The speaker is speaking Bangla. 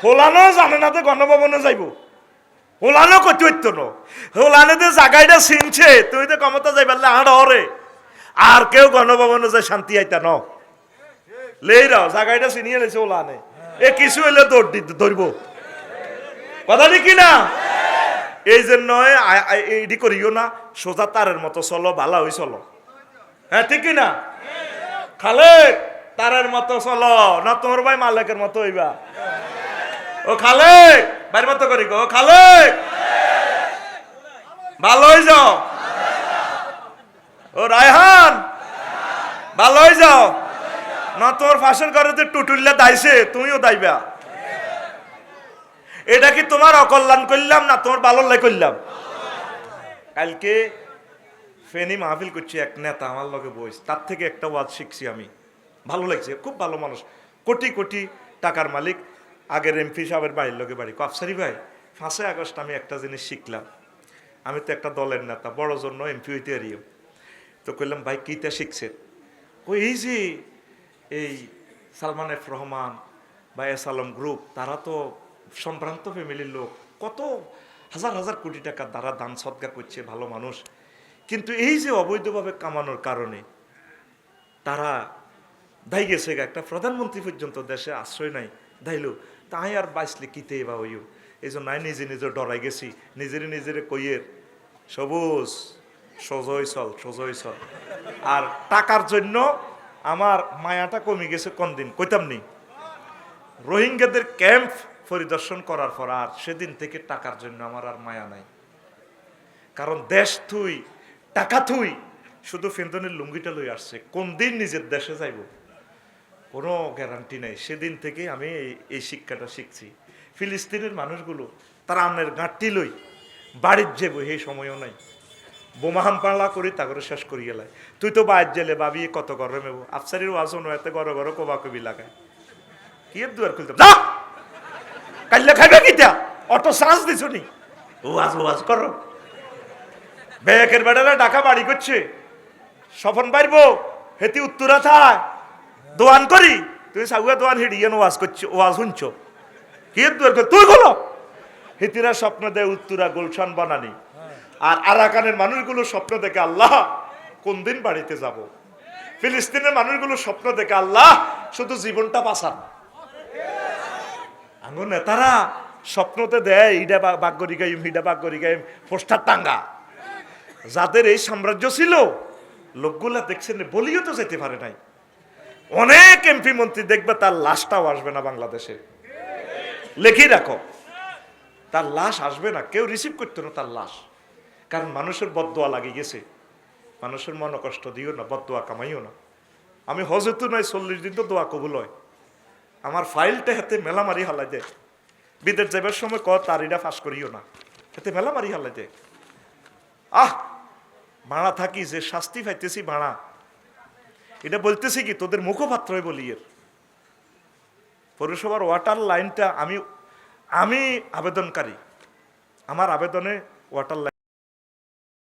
হোলানো জানে না তো গণভবনে যাইব হোলানো করতে হইতো না হোলানো যে জায়গাটা চিনছে তুই তো ক্ষমতা যাই পারলে আর হরে আর কেউ গণভবনে যায় শান্তি আইতা ন লেই রাও জায়গাটা চিনিয়ে লেছে ওলানে এ কিছু হইলে ধরবো কথা কি না এই জন্য এইটি করিও না সোজা তারের মতো চলো ভালো হই চলো হ্যাঁ ঠিক না খালেক তারের মতো চলো না তোমার ভাই মালিকের মতো হইবা ও খালেক বাইর মতো করি গো খালেক ভালো হয়ে যাও ও রায়হান ভালো হয়ে যাও না তোর ফাঁসের ঘরে যে টুটুল্লা দাইছে তুমিও দাইবা এটা কি তোমার অকল্যাণ করলাম না তোমার ভালো লাই করলাম কালকে ফেনি মাহফিল করছি এক নেতা আমার লগে বইস তার থেকে একটা ওয়াজ শিখছি আমি ভালো লাগছে খুব ভালো মানুষ কোটি কোটি টাকার মালিক আগের এমপি সাহেবের বাড়ির লগে বাড়ি আফসারি ভাই 5 আগস্ট আমি একটা জিনিস শিখলাম আমি তো একটা দলের নেতা বড় জন্য এমপি হইতে হারিও তো কইলাম ভাই কিটা শিখছেন ও এই যে এই সালমান এফ রহমান বা এস আলম গ্রুপ তারা তো সম্ভ্রান্ত ফ্যামিলির লোক কত হাজার হাজার কোটি টাকা দ্বারা দান সদকা করছে ভালো মানুষ কিন্তু এই যে অবৈধভাবে কামানোর কারণে তারা দায় গেছে একটা প্রধানমন্ত্রী পর্যন্ত দেশে আশ্রয় নাই দাইলো তাই আর বাঁচলে কিতে বা হইও এই জন্য নাই নিজে নিজে ডরাই গেছি নিজেরে কইয়ের সবুজ সজয় চল আর টাকার জন্য আমার মায়াটা কমে গেছে কোন দিন কইতাম নি রোহিঙ্গাদের ক্যাম্প পরিদর্শন করার পর আর সেদিন থেকে টাকার জন্য আমার আর মায়া নাই কারণ দেশ থুই টাকা থুই শুধু ফেন্দনের লুঙ্গিটা লই আসছে কোন দিন নিজের দেশে যাইব কোনো গ্যারান্টি নাই সেদিন থেকে আমি এই শিক্ষাটা শিখছি ফিলিস্তিনের মানুষগুলো তারা আমের গাঁটটি লই বাড়ির যাবো এই সময়ও নাই বোমা হামপালা করি তা করে শেষ করি গেলাই তুই তো বাইর জেলে ভাবি কত গরমে আফসারির ওয়াজও নয় এত গরো গরো কবা কবি লাগায় কি দুয়ার খুলতাম না কাল্লা খাইবে কিটা অটো চান্স দিছ নি ওয়াজ করো বেকের বেড়ারা ঢাকা বাড়ি করছে স্বপন পারবো হেতি উত্তরা থায় দোয়ান করি তুই সাগুয়া দোয়ান হিড়িয়ে ওয়াজ করছি ওয়াজ শুনছ কি দুয়ার তুই বলো হিতিরা স্বপ্ন দেয় উত্তরা গুলশান বানানি আর আরাকানের মানুষগুলো স্বপ্ন দেখে আল্লাহ কোন দিন বাড়িতে যাব ফিলিস্তিনের মানুষগুলো স্বপ্ন দেখে আল্লাহ শুধু জীবনটা বাঁচান আঙ্গো নেতারা স্বপ্নতে দেয় ইডা বাগ্যরি গাইম হিডা বাগ্যরি গাইম পোস্টার টাঙ্গা যাদের এই সাম্রাজ্য ছিল লোকগুলা দেখছেন বলিও তো যেতে পারে নাই অনেক এমপি মন্ত্রী দেখবে তার লাশটাও আসবে না বাংলাদেশে লেখি রাখো তার লাশ আসবে না কেউ রিসিভ করতো না তার লাশ কারণ মানুষের বদদোয়া লাগে গেছে মানুষের মন কষ্ট দিও না বদদোয়া কামাইও না আমি হজেতু নয় 40 দিন তো দোয়া কবুল হয় আমার ফাইলটা হাতে মেলা মারি হালাই দেয় বিদেশ যাবার সময় তার এটা ফাঁস করিও না হাতে মেলা মারি হালাই দেয় ভাড়া থাকি যে শাস্তি পাইতেছি ভাড়া এটা বলতেছি কি তোদের মুখপাত্রই বলি এর পৌরসভার ওয়াটার লাইনটা আমি আবেদনকারী আমার আবেদনে ওয়াটার লাইন